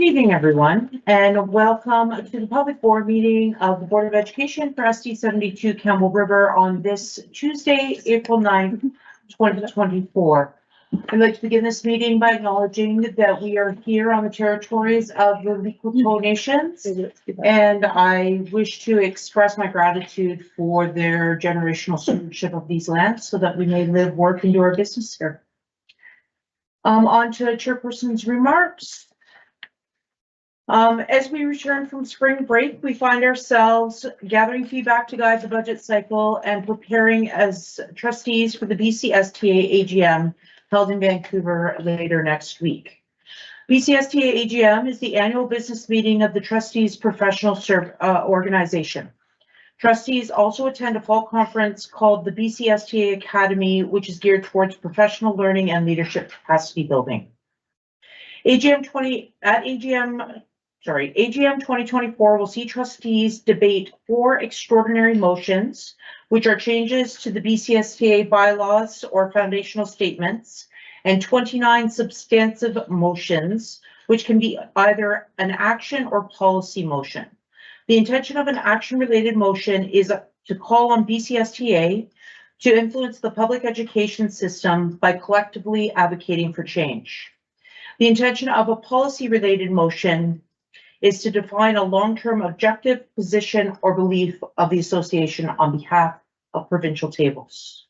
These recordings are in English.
Good evening, everyone, and welcome to the public board meeting of the Board of Education for SD 72 Campbell River on this Tuesday, April 9th, 2024. I'd like to begin this meeting by acknowledging that we are here on the territories of the Liquid Nations, and I wish to express my gratitude for their generational stewardship of these lands so that we may live, work, and do our business here. On to Chairperson's remarks. As we return from spring break, we find ourselves gathering feedback to guide the budget cycle and preparing as trustees for the BCSTA AGM held in Vancouver later next week. BCSTA AGM is the annual business meeting of the Trustees Professional Organization. Trustees also attend a fall conference called the BCSTA Academy, which is geared towards professional learning and leadership capacity building. AGM 2024 will see trustees debate 4 extraordinary motions, which are changes to the BCSTA bylaws or foundational statements, and 29 substantive motions, which can be either an action or policy motion. The intention of an action-related motion is to call on BCSTA to influence the public education system by collectively advocating for change. The intention of a policy-related motion is to define a long-term objective, position, or belief of the association on behalf of provincial tables.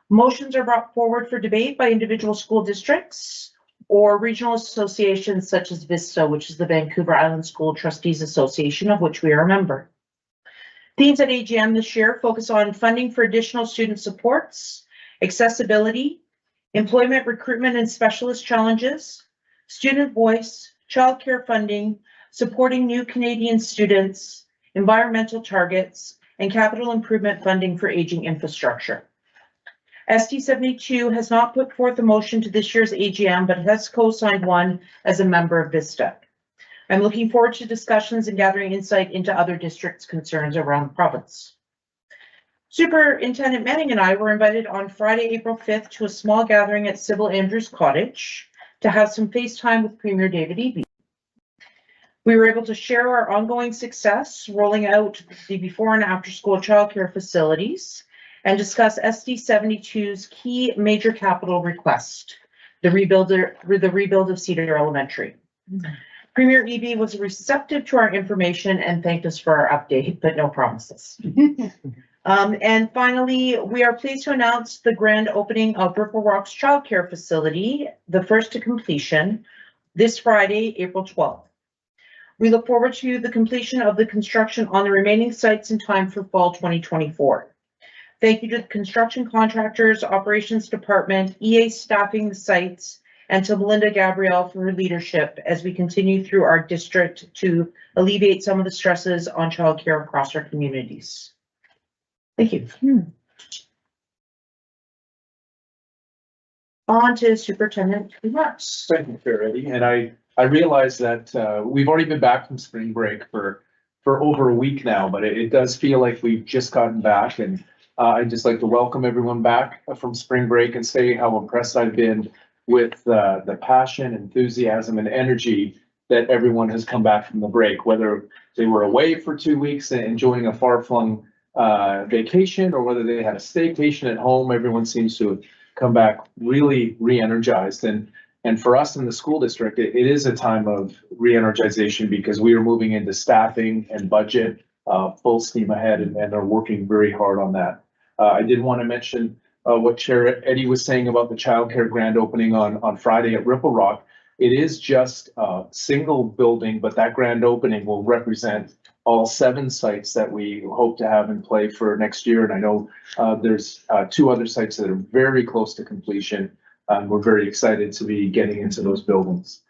Motions are brought forward for debate by individual school districts or regional associations such as VISTA, which is the Vancouver Island School Trustees Association, of which we are a member. Themes at AGM this year focus on funding for additional student supports, accessibility, employment, recruitment, and specialist challenges, student voice, childcare funding, supporting new Canadian students, environmental targets, and capital improvement funding for aging infrastructure. SD 72 has not put forth a motion to this year's AGM, but has co-signed one as a member of VISTA. I'm looking forward to discussions and gathering insight into other districts' concerns around the province. Superintendent Manning and I were invited on Friday, April 5th to a small gathering at Sybil Andrews Cottage to have some FaceTime with Premier David Eby. We were able to share our ongoing success rolling out the before and after school childcare facilities and discuss SD 72's key major capital request, the rebuild of Cedar Elementary. Premier Eby was receptive to our information and thanked us for our update, but no promises. And finally, we are pleased to announce the grand opening of Ripple Rock's childcare facility, the first to completion, this Friday, April 12th. We look forward to the completion of the construction on the remaining sites in time for fall 2024. Thank you to the construction contractors, operations department, EA staffing the sites, and to Melinda Gabrielle for her leadership as we continue through our district to alleviate some of the stresses on childcare across our communities. Thank you. On to Superintendent remarks. Thank you, Chair Eddie. And I realize that we've already been back from spring break for over a week now, but it does feel like we've just gotten back. And I'd just like to welcome everyone back from spring break and say how impressed I've been with the passion, enthusiasm, and energy that everyone has come back from the break, whether they were away for 2 weeks and enjoying a far-flung vacation or whether they had a staycation at home. Everyone seems to have come back really re-energized. And for us in the school district, it is a time of re-energization because we are moving into staffing and budget full steam ahead and are working very hard on that. I did want to mention what Chair Eddie was saying about the childcare grand opening on Friday at Ripple Rock. It is just a single building, but that grand opening will represent all 7 sites that we hope to have in play for next year. And I know there's 2 other sites that are very close to completion. We're very excited to be getting into those buildings.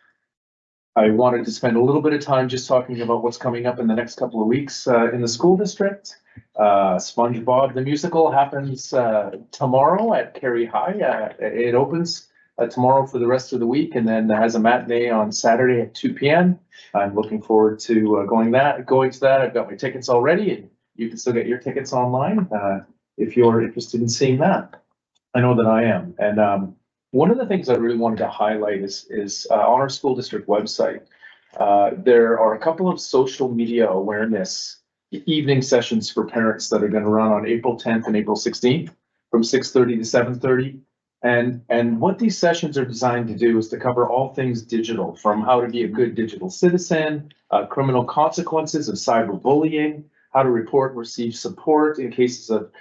I wanted to spend a little bit of time just talking about what's coming up in the next couple of weeks in the school district. SpongeBob the musical happens tomorrow at Carey High. It opens tomorrow for the rest of the week and then has a matinee on Saturday at 2 p.m. I'm looking forward to going to that. I've got my tickets already, and you can still get your tickets online if you're interested in seeing that. I know that I am. And one of the things I really wanted to highlight is on our school district website, There are a couple of social media awareness evening sessions for parents that are going to run on April 10th and April 16th from 6:30 to 7:30. And what these sessions are designed to do is to cover all things digital, from how to be a good digital citizen, criminal consequences of cyberbullying, how to report and receive support in cases of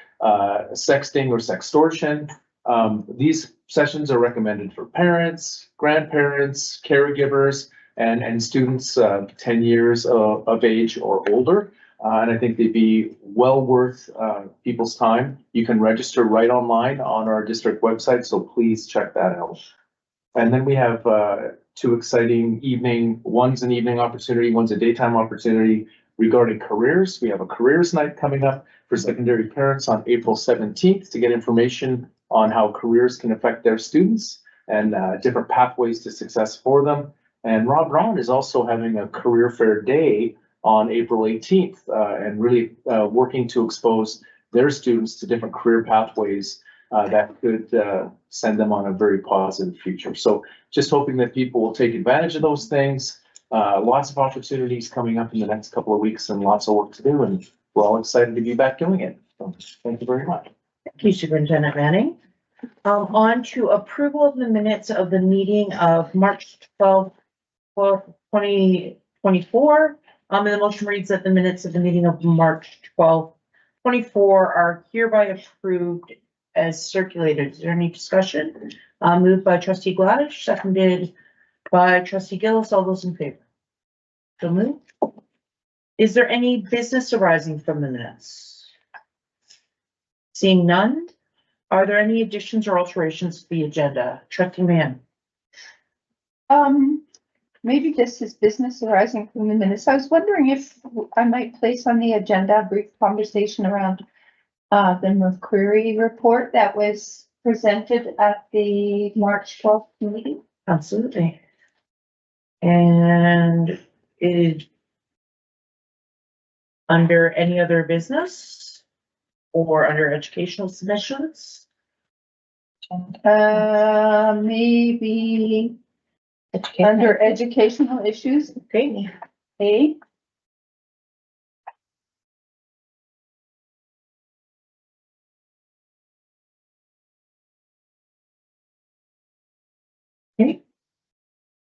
sexting or sextortion. These sessions are recommended for parents, grandparents, caregivers, and students 10 years of age or older. And I think they'd be well worth people's time. You can register right online on our district website, so please check that out. And then we have two exciting one's an evening opportunity, one's a daytime opportunity regarding careers. We have a careers night coming up for secondary parents on April 17th to get information on how careers can affect their students and different pathways to success for them. And Rob Ron is also having a career fair day on April 18th and really working to expose their students to different career pathways that could send them on a very positive future. So just hoping that people will take advantage of those things. Lots of opportunities coming up in the next couple of weeks and lots of work to do, and we're all excited to be back doing it. So thank you very much. Thank you, Superintendent Manning. On to approval of the minutes of the meeting of March 12th, 2024. And the motion reads that the minutes of the meeting of March 12th, 2024 are hereby approved as circulated. Is there any discussion? Moved by Trustee Gladish, seconded by Trustee Gillis. All those in favor? So moved. Is there any business arising from the minutes? Seeing none, are there any additions or alterations to the agenda? Trustee Mann. Maybe this is business arising from the minutes. I was wondering if I might place on the agenda a brief conversation around the McCreary report that was presented at the March 12th meeting. Absolutely. And is under any other business or under educational submissions? Maybe under educational issues. Okay. A. Okay.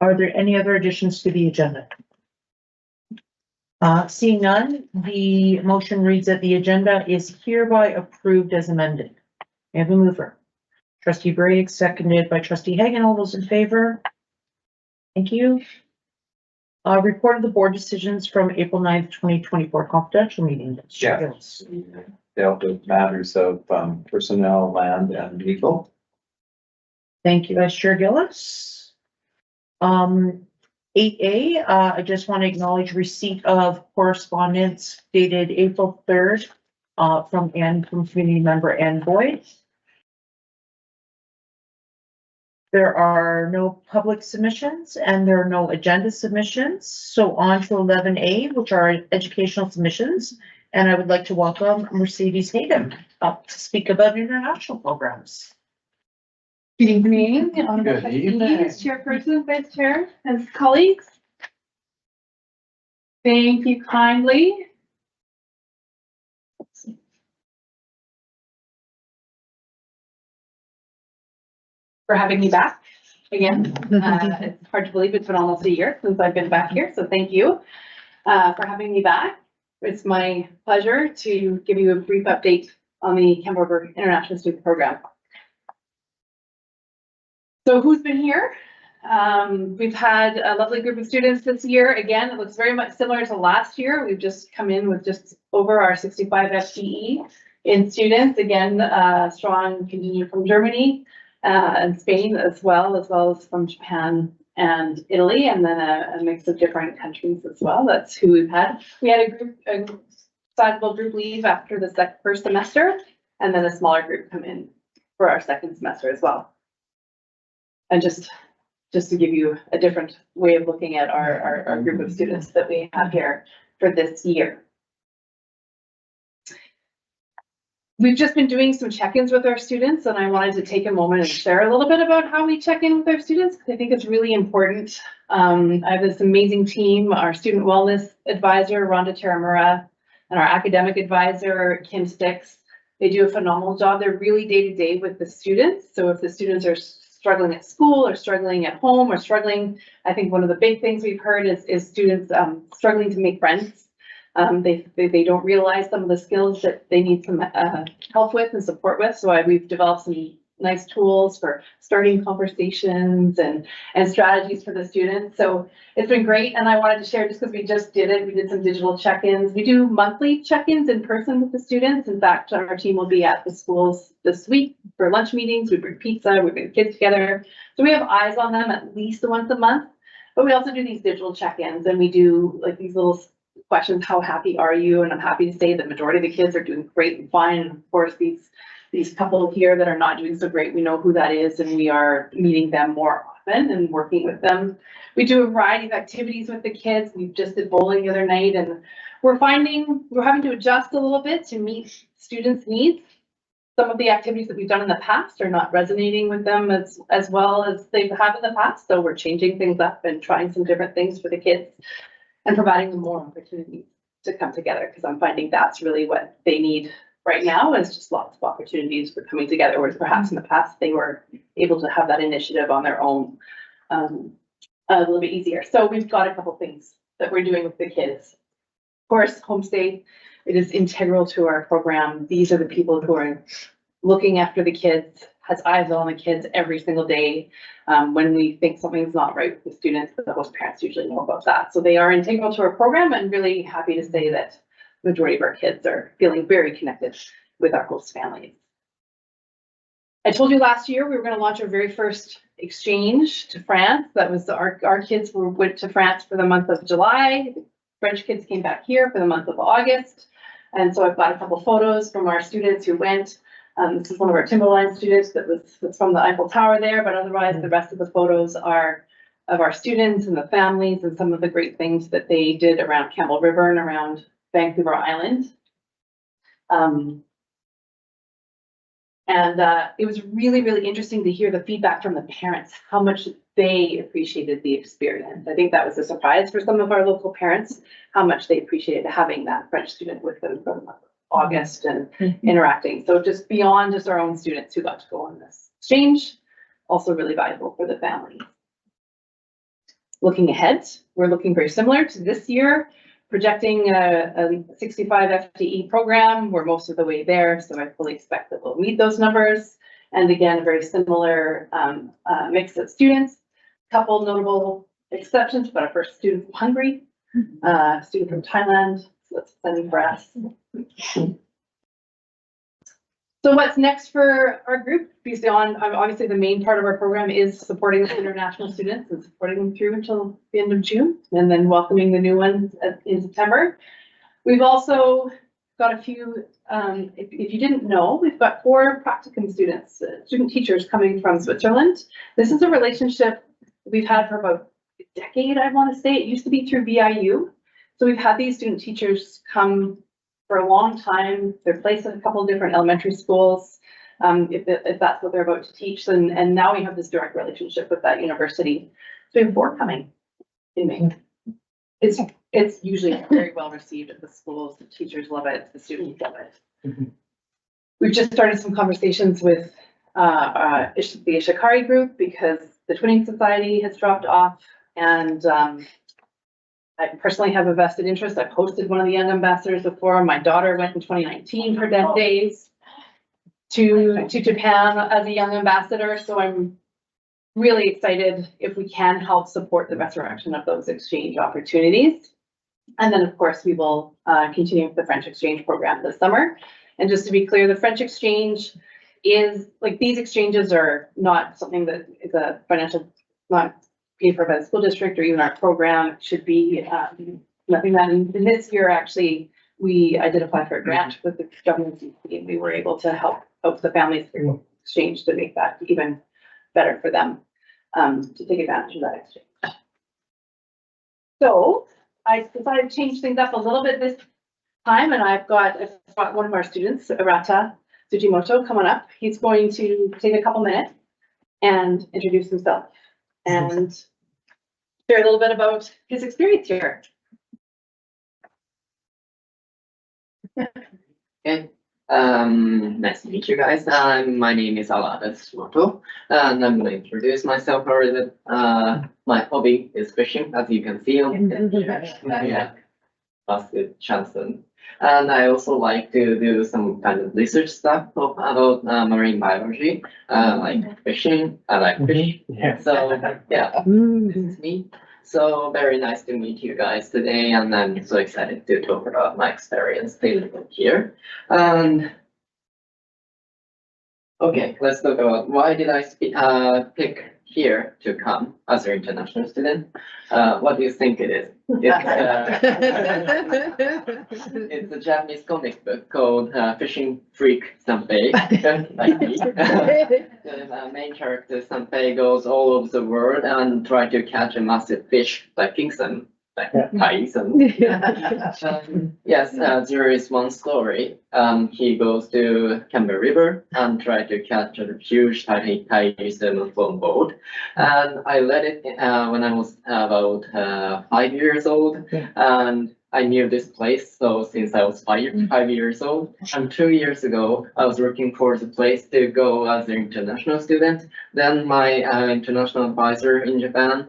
Are there any other additions to the agenda? Seeing none, the motion reads that the agenda is hereby approved as amended. May I have a mover? Trustee Briggs, seconded by Trustee Hagan. All those in favor? Thank you. Report of the board decisions from April 9th, 2024 confidential meeting. Yes. Dealt with matters of personnel, land, and legal. Thank you, Vice Chair Gillis. 8A, I just want to acknowledge receipt of correspondence dated April 3rd from community member Ann Boyd. There are no public submissions and there are no agenda submissions. So on to 11A, which are educational submissions. And I would like to welcome Mercedes Hayden up to speak about international programs. Good evening, Good evening. Chairperson, Vice Chair, and colleagues. Thank you kindly. For having me back again. It's hard to believe it's been almost a year since I've been back here, so thank you for having me back. It's my pleasure to give you a brief update on the Campbell International Student Program. So who's been here? We've had a lovely group of students this year. Again, it looks very much similar to last year. We've just come in with just over our 65 FTE in students. Again, strong contingent from Germany and Spain as well as from Japan and Italy, and then a mix of different countries as well. That's who we've had. We had a sizable group leave after the first semester, and then a smaller group come in for our second semester as well. And just to give you a different way of looking at our group of students that we have here for this year. We've just been doing some check-ins with our students, and I wanted to take a moment and share a little bit about how we check in with our students, because I think it's really important. I have this amazing team, our student wellness advisor, Rhonda Taramura, and our academic advisor, Kim Sticks. They do a phenomenal job. They're really day-to-day with the students. So if the students are struggling at school or struggling at home or struggling, I think one of the big things we've heard is students struggling to make friends. They don't realize some of the skills that they need some help with and support with. So we've developed some nice tools for starting conversations and strategies for the students. So it's been great. And I wanted to share, just because we just did it, we did some digital check-ins. We do monthly check-ins in person with the students. In fact, our team will be at the schools this week for lunch meetings. We bring pizza, we bring kids together. So we have eyes on them at least once a month. But we also do these digital check-ins, and we do like these little questions. How happy are you? And I'm happy to say the majority of the kids are doing great and fine. And of course, these couple here that are not doing so great, we know who that is, and we are meeting them more often and working with them. We do a variety of activities with the kids. We just did bowling the other night, and we're finding we're having to adjust a little bit to meet students' needs. Some of the activities that we've done in the past are not resonating with them as well as they have in the past. So we're changing things up and trying some different things for the kids and providing them more opportunities to come together, because I'm finding that's really what they need right now, is just lots of opportunities for coming together, whereas perhaps in the past they were able to have that initiative on their own a little bit easier. So we've got a couple things that we're doing with the kids. Of course, homestay, it is integral to our program. These are the people who are looking after the kids, has eyes on the kids every single day. When we think something's not right with the students, the host parents usually know about that. So they are integral to our program, and really happy to say that the majority of our kids are feeling very connected with our host families. I told you last year we were going to launch our very first exchange to France. That was our kids went to France for the month of July. The French kids came back here for the month of August. And so I've got a couple photos from our students who went. This is one of our Timberline students that's from the Eiffel Tower there, but otherwise the rest of the photos are of our students and the families and some of the great things that they did around Campbell River and around Vancouver Island. It was really, really interesting to hear the feedback from the parents, how much they appreciated the experience. I think that was a surprise for some of our local parents, how much they appreciated having that French student with them from August and interacting. So just beyond just our own students who got to go on this exchange, also really valuable for the family. Looking ahead, we're looking very similar to this year, projecting a 65 FTE program. We're most of the way there, so I fully expect that we'll meet those numbers. And again, a very similar mix of students. Couple notable exceptions, but our first student from Hungary, student from Thailand, so that's exciting for us. So what's next for our group? Beyond, obviously the main part of our program is supporting the international students and supporting them through until the end of June, and then welcoming the new ones in September. We've also got a few, if you didn't know, we've got 4 practicum students, student teachers coming from Switzerland. This is a relationship we've had for about a decade, I want to say. It used to be through VIU. So we've had these student teachers come for a long time. They're placed in a couple of different elementary schools, if that's what they're about to teach. And now we have this direct relationship with that university. So we have 4 coming in May. It's usually very well received at the schools. The teachers love it. The students love it. Mm-hmm. We've just started some conversations with the Ishikari group, because the Twinning Society has dropped off, and I personally have a vested interest. I've hosted one of the Young Ambassadors before. My daughter went in 2019 for 10 days to Japan as a Young Ambassador. So I'm really excited if we can help support the resurrection of those exchange opportunities. And then of course we will continue with the French exchange program this summer. And just to be clear, the French exchange is like, these exchanges are not something that is a financial, not paid for by the school district or even our program. It should be nothing that in this year, actually, I did apply for a grant with the government, and we were able to help the families through exchange to make that even better for them to take advantage of that exchange. So I decided to change things up a little bit this time, and I've got one of our students, Arata, Tsujimoto, come on up. He's going to take a couple minutes and introduce himself and share a little bit about his experience here. Okay. Nice to meet you guys. My name is Alada Tsujimoto, and I'm gonna introduce myself a little bit. My hobby is fishing, as you can see on yeah, basket Johnson. And I also like to do some kind of research stuff about marine biology, like fishing. I like fish. So yeah, this is me. So very nice to meet you guys today, and I'm so excited to talk about my experience living here. And okay, let's talk about why did I pick here to come as an international student. What do you think it is? It's a Japanese comic book called Fishing Freak Sanpei, like me. The main character Sanpei goes all over the world and try to catch a massive fish like kingston, like tais. Yes, there is one story. He goes to Campbell River and try to catch a huge tais salmon from boat. And I read it when I was about 5 years old, and I knew this place. So since I was 5 years old, and 2 years ago, I was looking for the place to go as an international student. Then my international advisor in Japan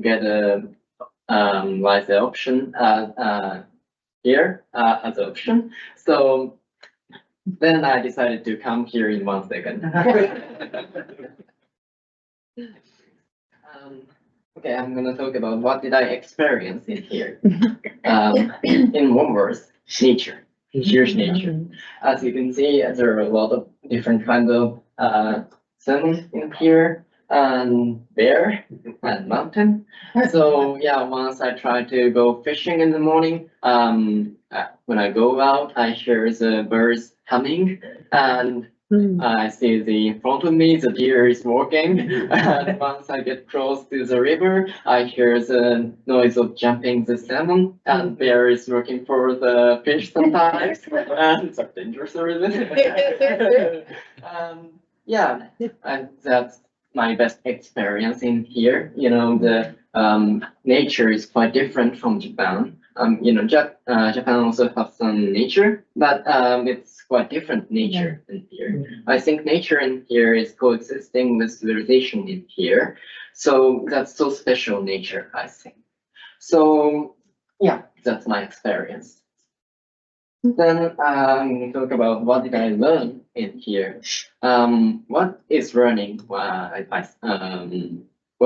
get a like the option here as an option. So then I decided to come here in 1 second. Okay, I'm gonna talk about what did I experience in here. In one word, nature. Here's nature. As you can see, there are a lot of different kinds of salmon in here, and bear and mountain. So yeah, once I try to go fishing in the morning, when I go out, I hear the birds humming, and I see in front of me, the deer is walking. And once I get close to the river, I hear the noise of jumping the salmon, and bear is looking for the fish sometimes. And it's a dangerous reason. Yeah, and that's my best experience in here. You know, the nature is quite different from Japan. Japan also has some nature, but it's quite different nature in here. I think nature in here is coexisting with civilization in here. So that's so special nature, I think. So yeah, that's my experience. Then I'm going to talk about what did I learn in here. What is learning? What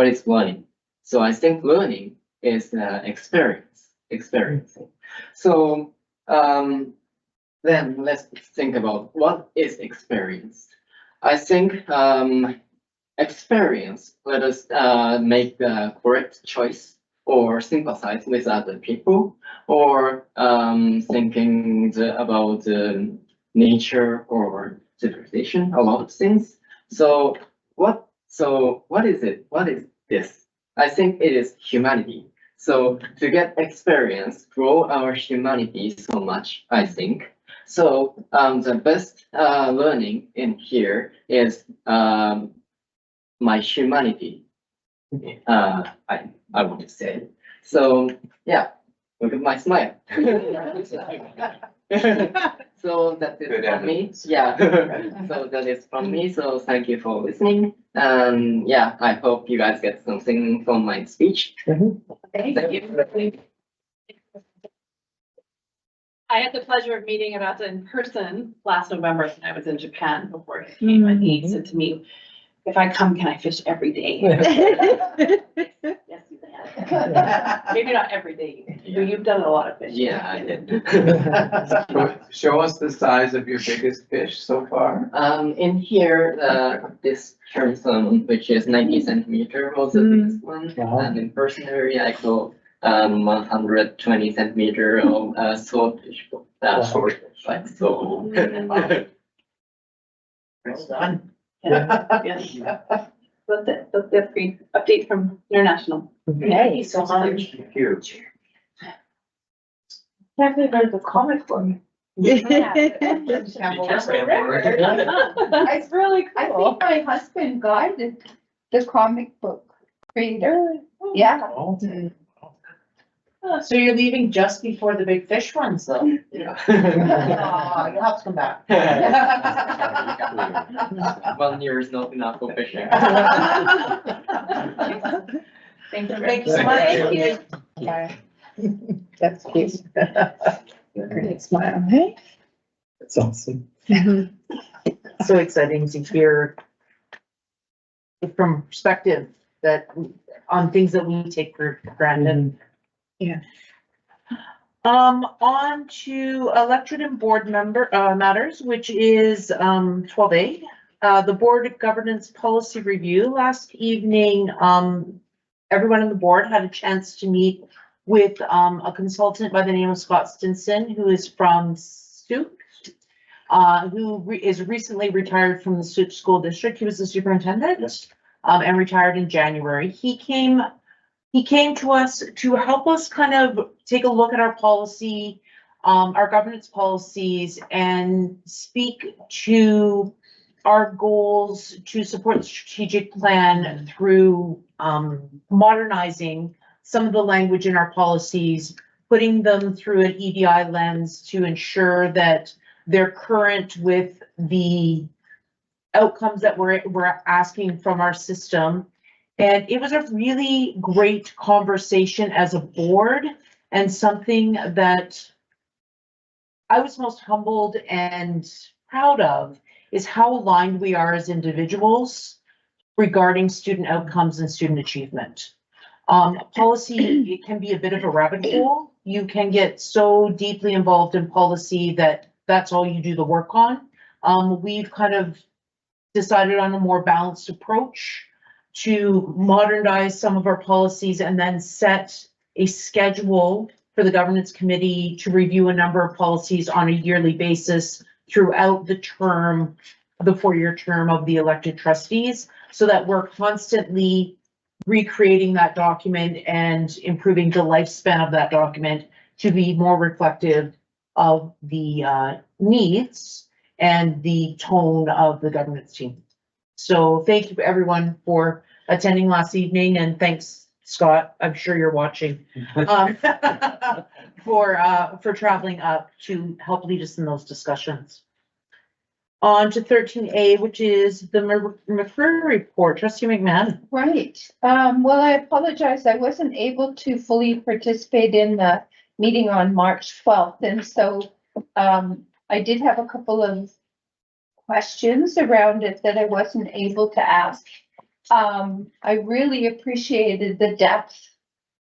is learning? So I think learning is experiencing. So then let's think about what is experience. I think experience let us make the correct choice or sympathize with other people, or thinking about nature or civilization, a lot of things. So what is it? What is this? I think it is humanity. So to get experience, grow our humanity so much, I think. So the best learning in here is my humanity. I want to say. So yeah, look at my smile. So that's it from me. Yeah. So that is from me. So thank you for listening. And yeah, I hope you guys get something from my speech. Thank you. I had the pleasure of meeting Arata in person last November when I was in Japan before he came, and he said to me, "If I come, can I fish every day?" Yes, you can. Maybe not every day, but you've done a lot of fishing. Yeah, I did. Show us the size of your biggest fish so far. In here, this term salmon, which is 90 centimeter, was the biggest one. And in person area, I caught 120 centimeter of swordfish, swordfish, like so. Well done. Yes. That's the great update from International. Thank you so much. Thank you. Definitely read the comic book. Campbell River. It's really cool. I think my husband guided the comic book creator. Yeah. Oh. So you're leaving just before the big fish runs though? Yeah. Aw, you'll have to come back. 1 year is not enough for fishing. Thank you. Thank you so much. Thank you. Yeah. That's cute. Great smile, hey? That's awesome. So exciting to hear from perspective that on things that we take for granted. Yeah. On to elected and board member, matters, which is, 12A. The board governance policy review last evening, everyone on the board had a chance to meet with, a consultant by the name of Scott Stinson, who is from Stoup, who is recently retired from the Stoup School District. He was the superintendent, and retired in January. He came to us to help us kind of take a look at our policy, our governance policies, and speak to our goals to support the strategic plan through modernizing some of the language in our policies, putting them through an EDI lens to ensure that they're current with the outcomes that we're asking from our system. And it was a really great conversation as a board, and something that I was most humbled and proud of is how aligned we are as individuals regarding student outcomes and student achievement. Policy, it can be a bit of a rabbit hole. You can get so deeply involved in policy that that's all you do the work on. We've kind of decided on a more balanced approach to modernize some of our policies and then set a schedule for the governance committee to review a number of policies on a yearly basis throughout the term, the 4-year term of the elected trustees, so that we're constantly recreating that document and improving the lifespan of that document to be more reflective of the needs and the tone of the governance team. So thank you everyone for attending last evening, and thanks, Scott, I'm sure you're watching, for traveling up to help lead us in those discussions. On to 13A, which is the McCreary report. Trustee McMahon. Right. Well, I apologize. I wasn't able to fully participate in the meeting on March 12th. And so I did have a couple of questions around it that I wasn't able to ask. I really appreciated the depth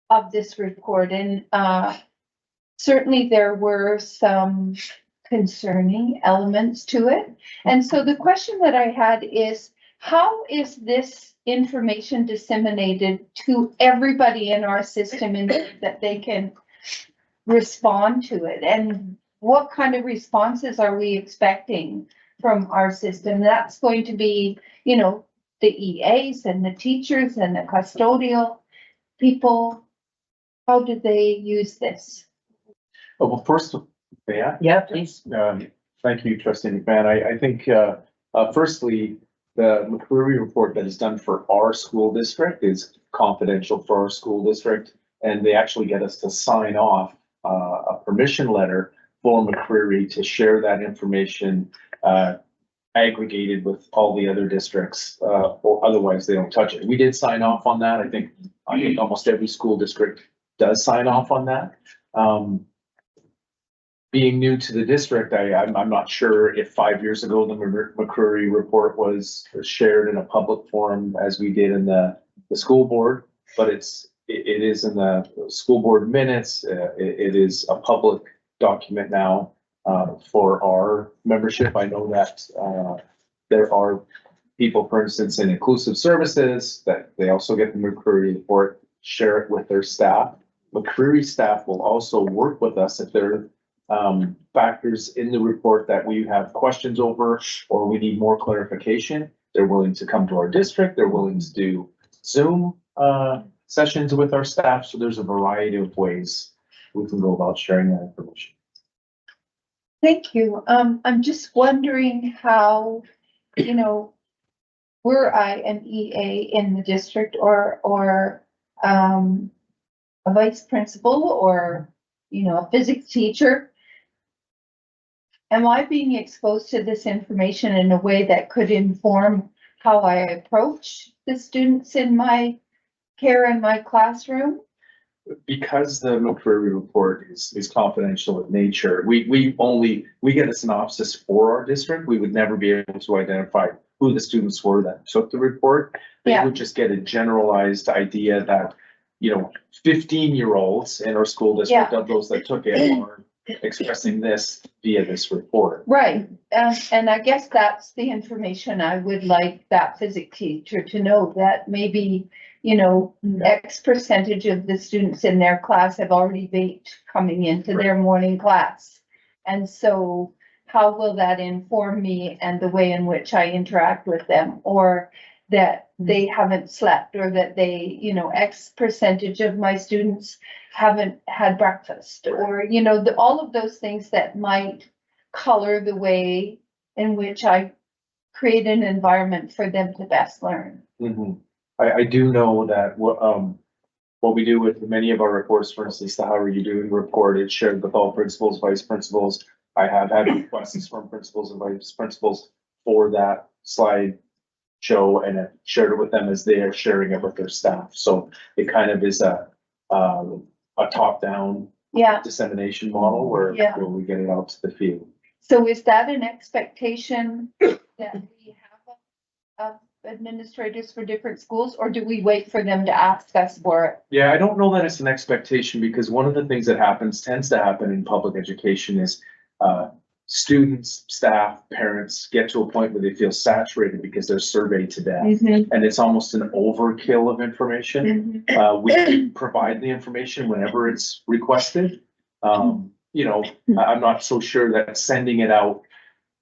of this report, and certainly there were some concerning elements to it. And so the question that I had is, how is this information disseminated to everybody in our system and that they can respond to it? And what kind of responses are we expecting from our system? That's going to be, you know, the EAs and the teachers and the custodial people. How do they use this? Oh, well, first, yeah, Yeah, please. thank you, Trustee McMahon. I think, firstly, the McCreary report that is done for our school district is confidential for our school district. And they actually get us to sign off a permission letter for McCreary to share that information aggregated with all the other districts, or otherwise they don't touch it. We did sign off on that. I think almost every school district does sign off on that. Being new to the district, I'm not sure if 5 years ago the McCreary report was shared in a public forum as we did in the school board, but it is in the school board minutes. It is a public document now for our membership. I know that there are people, for instance, in inclusive services that they also get the McCreary report, share it with their staff. McCreary staff will also work with us if there are factors in the report that we have questions over or we need more clarification. They're willing to come to our district. They're willing to do Zoom sessions with our staff. So there's a variety of ways we can go about sharing that information. Thank you. I'm just wondering how, you know, were I an EA in the district or a vice principal or, a physics teacher, am I being exposed to this information in a way that could inform how I approach the students in my care in my classroom? Because the McCreary report is confidential in nature, we get a synopsis for our district. We would never be able to identify who the students were that took the report. They Yeah. would just get a generalized idea that, 15-year-olds in our school district of those that took it are expressing this via this report. Right, and I guess that's the information I would like that physics teacher to know, that maybe, X percentage of the students in their class have already vaped coming into their morning class. And so how will that inform me and the way in which I interact with them? Or that they haven't slept, or that they, X percentage of my students haven't had breakfast, or, all of those things that might color the way in which I create an environment for them to best learn. Mhm. I do know that what we do with many of our reports, for instance, the How Are You Doing report, it's shared with all principals, vice principals. I have had requests from principals and vice principals for that slide show, and I shared it with them as they are sharing it with their staff. So it kind of is a top-down Yeah, dissemination model where we get it out to the field. so is that an expectation that we have of administrators for different schools, or do we wait for them to ask us for it? Yeah, I don't know that it's an expectation, because one of the things that tends to happen in public education is students, staff, parents get to a point where they feel saturated because they're surveyed to death. And it's almost an overkill of information. We can provide the information whenever it's requested. I'm not so sure that sending it out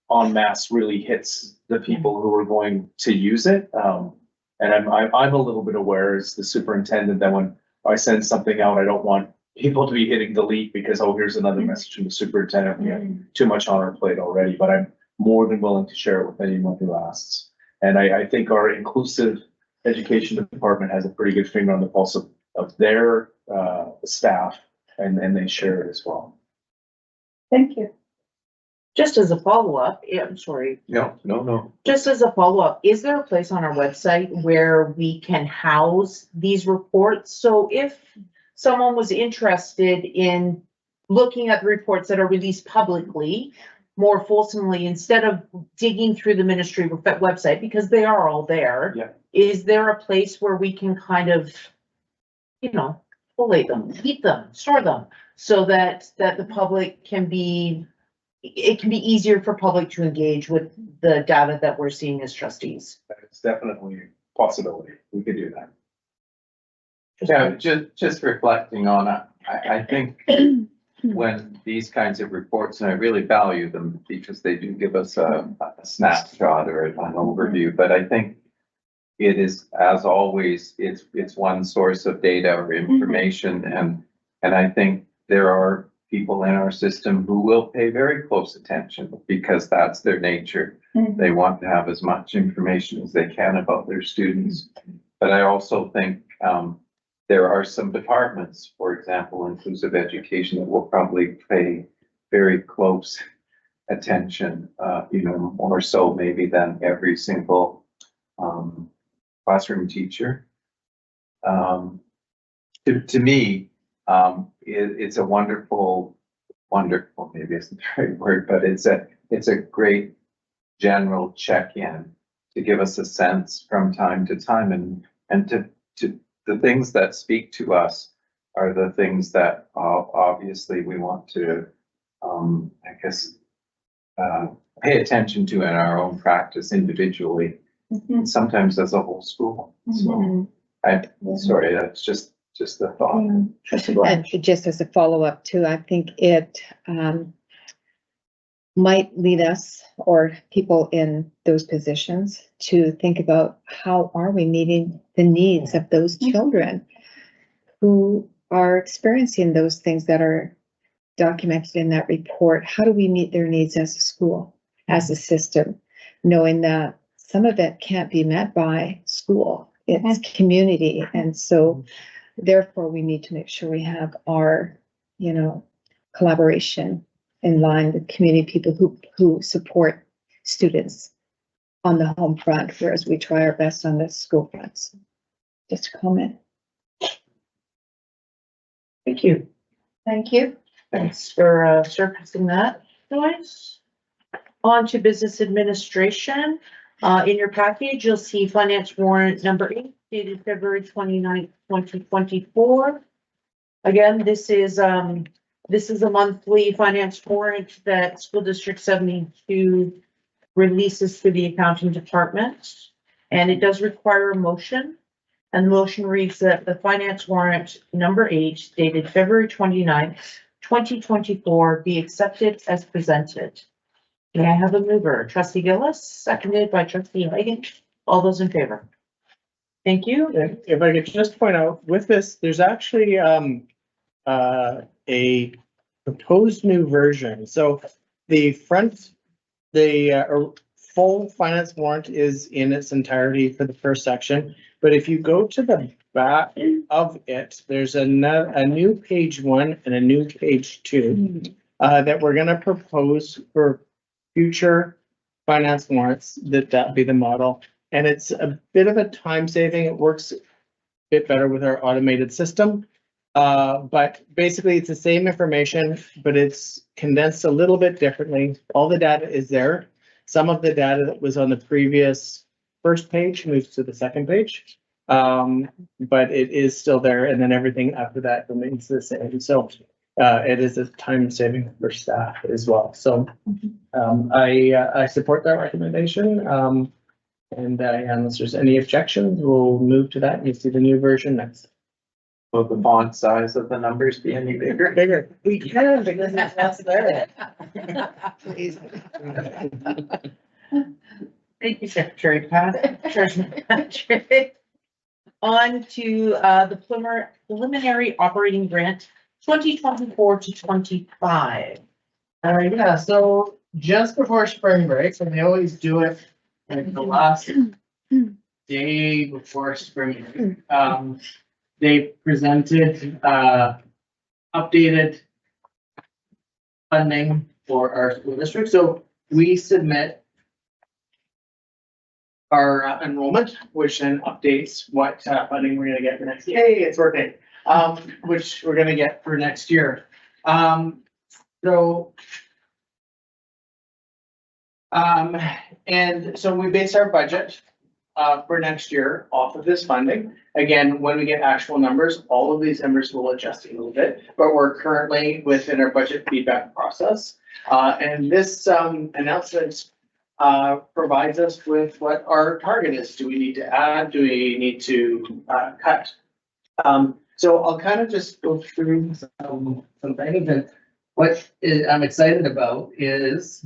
en masse really hits the people who are going to use it. And I'm a little bit aware as the superintendent that when I send something out, I don't want people to be hitting delete because, oh, here's another message from the superintendent. We have too much on our plate already, but I'm more than willing to share it with anyone who asks. And I think our inclusive education department has a pretty good finger on the pulse of their staff, and they share it as well. Thank you. Just as a follow-up, I'm sorry, No. just as a follow-up, is there a place on our website where we can house these reports? So if someone was interested in looking at the reports that are released publicly more fulsomely, instead of digging through the ministry website, because they are all there. Yeah. Is there a place where we can kind of, collate them, keep them, store them, so that the public can be, it can be easier for public to engage with the data that we're seeing as trustees? It's definitely a possibility. We could do that. Yeah, just reflecting on it, I think when these kinds of reports, and I really value them because they do give us a snapshot or an overview, but I think it is, as always, it's one source of data or information, and I think there are people in our system who will pay very close attention because that's their nature. They want to have as much information as they can about their students. But I also think there are some departments, for example, inclusive education, that will probably pay very close attention, more so maybe than every single classroom teacher. To me, it's a wonderful, maybe isn't the right word, but it's a great general check-in to give us a sense from time to time, and to the things that speak to us are the things that obviously we want to, pay attention to in our own practice individually, and sometimes as a whole school. So sorry, that's just the thought. And just as a follow-up too, I think it might lead us or people in those positions to think about how are we meeting the needs of those children who are experiencing those things that are documented in that report, how do we meet their needs as a school, as a system, knowing that some of it can't be met by school, it's community. And so therefore we need to make sure we have our, you know, collaboration in line with community people who support students on the home front, whereas we try our best on the school fronts. Just a comment. Thank you. Thank you. Thanks for surfacing that, Joyce. On to business administration. In your package, you'll see finance warrant number 8 dated February 29th, 2024. Again, this is a monthly finance warrant that School District 72 releases to the accounting department. And it does require a motion. And the motion reads that the finance warrant number 8 dated February 29th, 2024 be accepted as presented. May I have a mover? Trustee Gillis, seconded by Trustee Hagan. All those in favor? Thank you. If I could just point out with this, there's actually a proposed new version. So the full finance warrant is in its entirety for the first section. But if you go to the back of it, there's a new page 1 and a new page 2 that we're going to propose for future finance warrants, that be the model. And it's a bit of a time saving. It works a bit better with our automated system. But basically it's the same information, but it's condensed a little bit differently. All the data is there. Some of the data that was on the previous first page moves to the second page. But it is still there, and then everything after that remains the same. So it is a time saving for staff as well. So I support that recommendation. And unless there's any objections, we'll move to that. You see the new version next. Will the font size of the numbers be any bigger? Bigger. We can, because that's there. Please. Thank you, Secretary Pat. Treasurer Patrick. On to the preliminary operating grant 2024 to 25. Yeah, so just before spring break, and they always do it like the last day before spring break, they presented updated funding for our school district. So we submit our enrollment, which then updates what funding we're gonna get for next year. Hey, it's working. Which we're gonna get for next year. And so we base our budget for next year off of this funding. Again, when we get actual numbers, all of these numbers will adjust a little bit, but we're currently within our budget feedback process. And this announcement provides us with what our target is. Do we need to add? Do we need to cut? So I'll kind of just go through some things, and what I'm excited about is,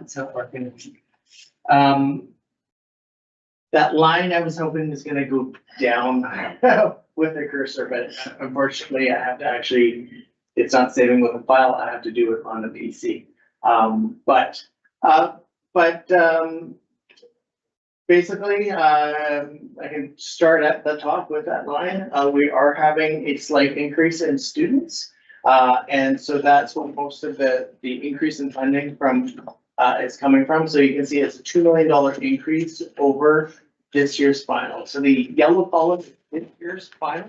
it's not working. That line I was hoping was gonna go down with the cursor, but unfortunately I have to actually, it's not saving with a file. I have to do it on the PC. Basically, I can start at the top with that line. We are having a slight increase in students. And so that's what most of the increase in funding is coming from. So you can see it's a $2 million increase over this year's final. So the yellow column is this year's final.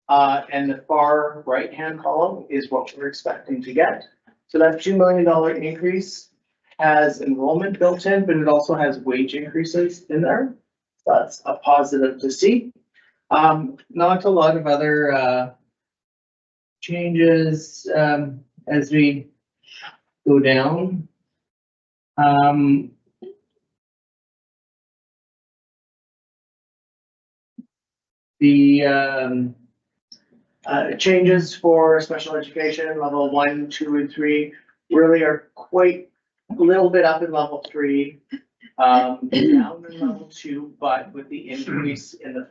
And the far right-hand column is what we're expecting to get. So that $2 million increase has enrollment built in, but it also has wage increases in there. So that's a positive to see. Not a lot of other changes as we go down. The changes for special education level 1, 2, and 3 really are quite a little bit up in level 3, down in level 2, but with the increase in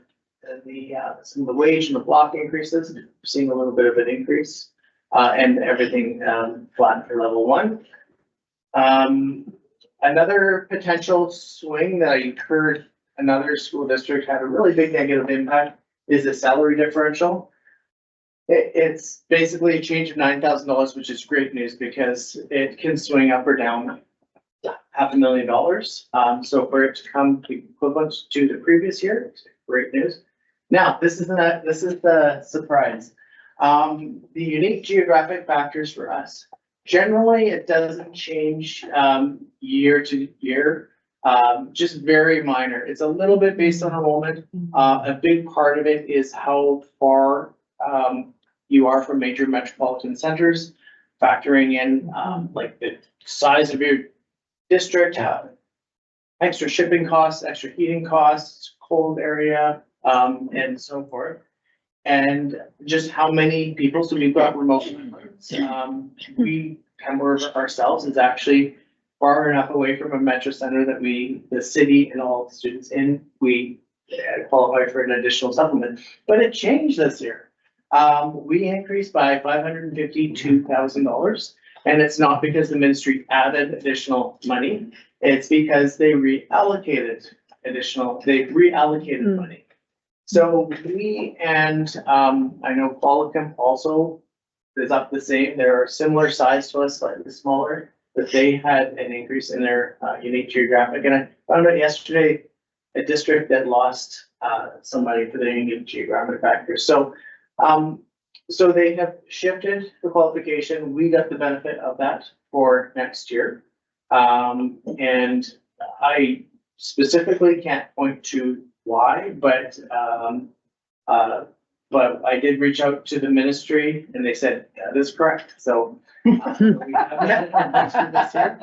some of the wage and the block increases, we're seeing a little bit of an increase. and everything, flat for level one. Another potential swing that I heard another school district had a really big negative impact is the salary differential. It's basically a change of $9,000, which is great news because it can swing up or down $500,000. So for it to come equivalent to the previous year, it's great news. Now, this is the surprise. The unique geographic factors for us. Generally, it doesn't change year to year, just very minor. It's a little bit based on enrollment. A big part of it is how far you are from major metropolitan centers, factoring in like the size of your district, extra shipping costs, extra heating costs, cold area, and so forth. And just how many people, so we've got remote members. We, Campbell ourselves is actually far enough away from a metro center that the city and all the students in, we qualify for an additional supplement, but it changed this year. We increased by $552,000, and it's not because the ministry added additional money. It's because they reallocated money. So we, and I know Qualicum also is up the same. They're similar size to us, slightly smaller, but they had an increase in their unique geographic. And I found out yesterday a district that lost somebody for their unique geographic factors. So so they have shifted the qualification. We got the benefit of that for next year. And I specifically can't point to why, but I did reach out to the ministry and they said, that is correct. So. We have that this year.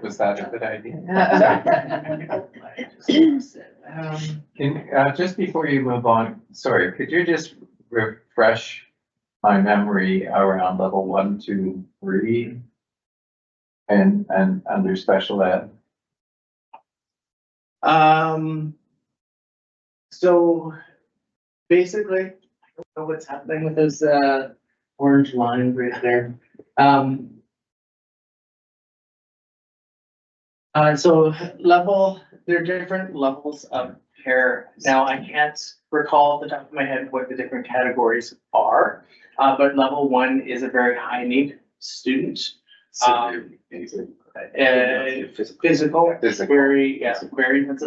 Was that a good idea? Just before you move on, sorry, could you just refresh my memory around level 1, 2, 3 and under special ed? So basically, I don't know what's happening with those orange lines right there. So there are different levels of care. Now, I can't recall off the top of my head what the different categories are, but level 1 is a very high need student. Physical, very intensive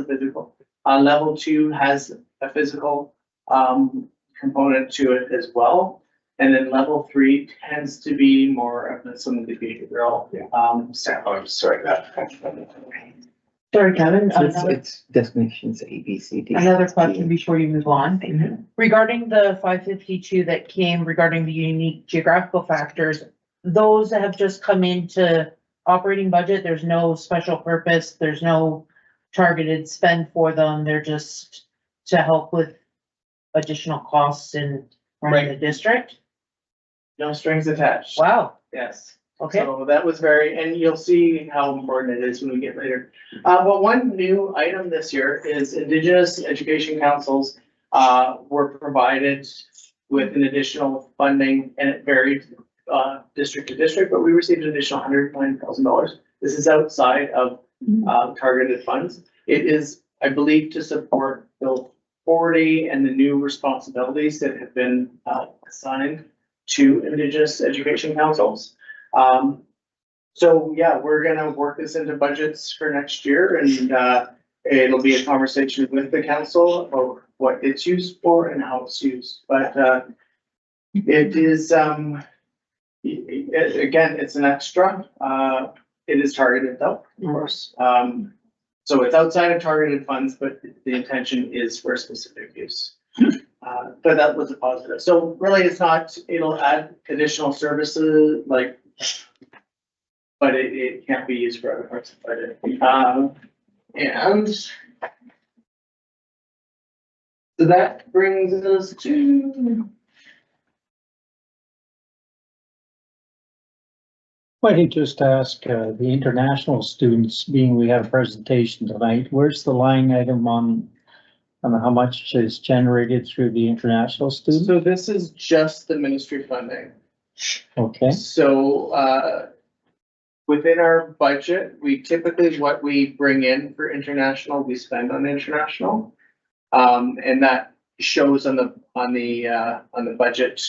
physical. Level 2 has a physical component to it as well. And then level 3 tends to be more of some of the behavioral. Sorry. Sorry, Kevin. It's definitions A, B, C, D. Another question before you move on. Regarding the 552 that came regarding the unique geographical factors, those have just come into operating budget. There's no special purpose. There's no targeted spend for them. They're just to help with additional costs in running the district. No strings attached. Wow. Yes. Okay. So that was and you'll see how important it is when we get later. But one new item this year is Indigenous Education Councils were provided with an additional funding, and it varied district to district, but we received an additional $109,000. This is outside of targeted funds. It is, I believe, to support Bill 40 and the new responsibilities that have been assigned to Indigenous Education Councils. So yeah, we're gonna work this into budgets for next year, and it'll be a conversation with the council about what it's used for and how it's used. But it is again, it's an extra. It is targeted though, of course. So it's outside of targeted funds, but the intention is for specific use. But that was a positive. So really, it's not. It'll add additional services like. But it can't be used for other parts of the budget. And so that brings us to. I could just ask the international students, being we have a presentation tonight, where's the line item on how much is generated through the international students? So this is just the ministry funding. Okay, So, within our budget, we typically, what we bring in for international, we spend on international. And that shows on the budget,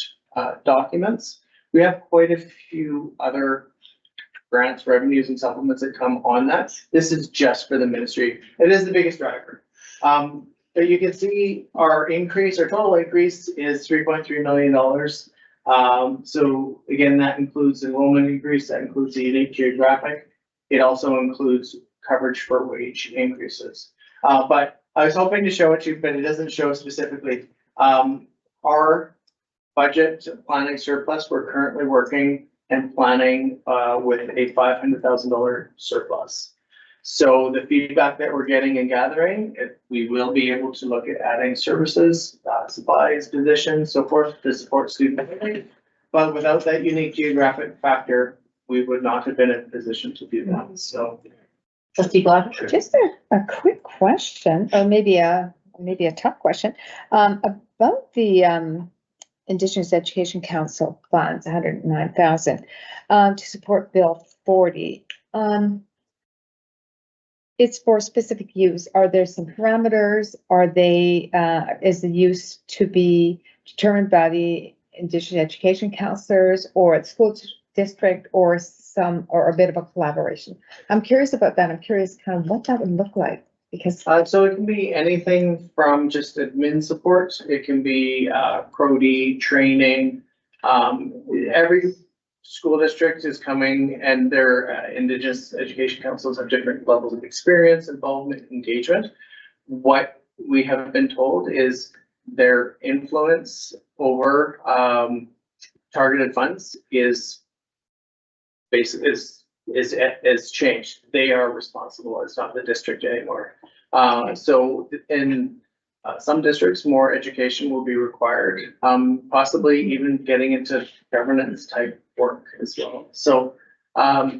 documents. We have quite a few other grants, revenues and supplements that come on that. This is just for the ministry. It is the biggest driver. But you can see our increase, our total increase is $3.3 million. So again, that includes enrollment increase, that includes the unique geographic. It also includes coverage for wage increases. But I was hoping to show it to you, but it doesn't show specifically. Our budget planning surplus, we're currently working and planning with a $500,000 surplus. So the feedback that we're getting and gathering, we will be able to look at adding services, supplies, positions, so forth to support student living. But without that unique geographic factor, we would not have been in a position to do that. So. Trustee Glavin? Just a quick question, or maybe a tough question, about the Indigenous Education Council funds, 109,000, to support Bill 40. It's for specific use. Are there some parameters? Are they, is the use to be determined by the Indigenous Education Counselors or at school district or or a bit of a collaboration? I'm curious about that. I'm curious kind of what that would look like because. So it can be anything from just admin support. It can be Crody training. Every school district is coming and their Indigenous Education Councils have different levels of experience, involvement, engagement. What we have been told is their influence over targeted funds is basically is changed. They are responsible. It's not the district anymore. So in some districts, more education will be required, possibly even getting into governance type work as well. So,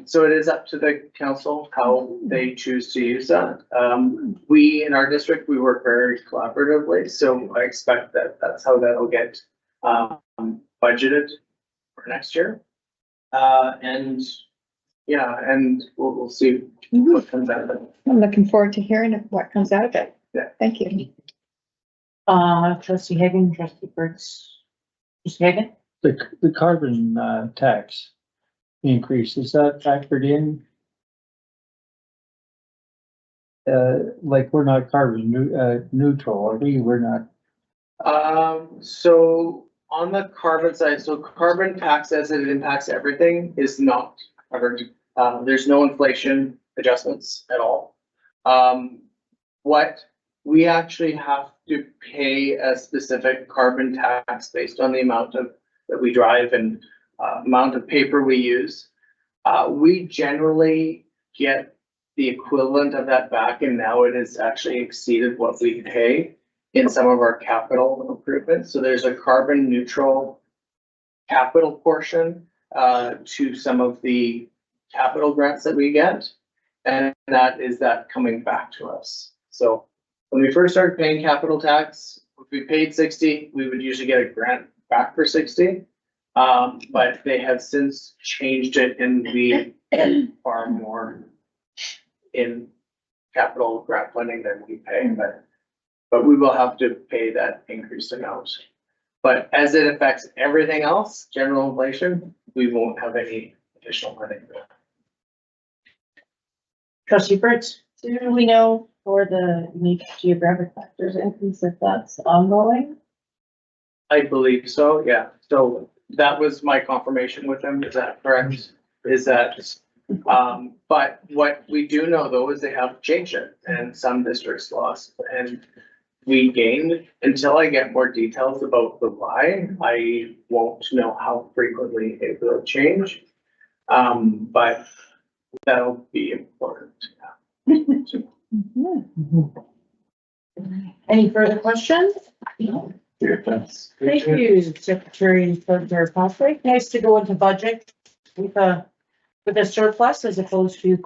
so it is up to the council how they choose to use that. We in our district, we work very collaboratively, so I expect that that's how that'll get budgeted for next year. And yeah, and we'll see what comes out of it. I'm looking forward to hearing what comes out of it. Yeah. Thank you. Trustee Hagan, trustee Burns. Trustee Hagan? the carbon, tax increase, is that factored in? Like we're not carbon neutral, are we? We're not. So on the carbon side, so carbon tax as it impacts everything is not covered. There's no inflation adjustments at all. What we actually have to pay a specific carbon tax based on the amount of that we drive and amount of paper we use. We generally get the equivalent of that back, and now it has actually exceeded what we pay in some of our capital improvements. So there's a carbon neutral capital portion to some of the capital grants that we get. And that is that coming back to us. So when we first started paying capital tax, if we paid 60, we would usually get a grant back for 60. But they have since changed it and we get far more in capital grant funding than we pay, but we will have to pay that increased amount. But as it affects everything else, general inflation, we won't have any additional money. Trustee Burns? Do we know for the unique geographic factors increase if that's ongoing? I believe so, yeah. So that was my confirmation with them. Is that correct? Is that, but what we do know though is they have changed it and some districts lost and we gained. Until I get more details about the why, I won't know how frequently it will change. But that'll be important. Any further questions? Thank you, Secretary Treasurer Patrick. Nice to go into budget with a surplus as opposed to.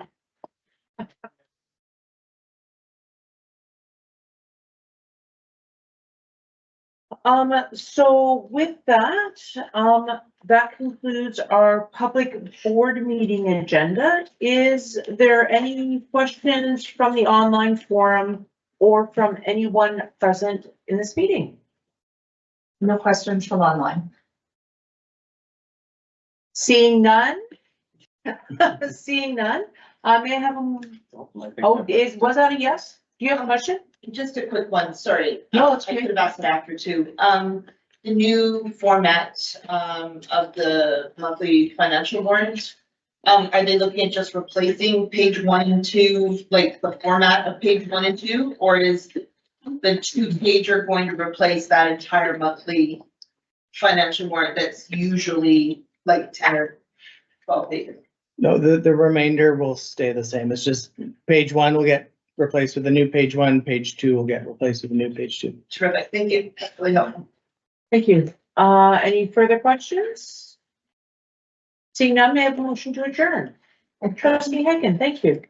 So with that, that concludes our public board meeting agenda. Is there any questions from the online forum or from anyone present in this meeting? No questions from online. Seeing none? Seeing none, may I have a, was that a yes? Do you have a question? Just a quick one, sorry. No, it's I okay. could have asked after too. The new format, of the monthly financial warrant. Are they looking at just replacing page 1 and 2, like the format of page 1 and 2? Or is the 2-pager going to replace that entire monthly financial warrant that's usually like 10 or 12 pages? No, the remainder will stay the same. It's just page 1 will get replaced with a new page 1, page 2 will get replaced with a new page 2. Terrific, thank you. That's really helpful. Thank you. Any further questions? Seeing none, may I have a motion to adjourn? Trustee Hagan, thank you.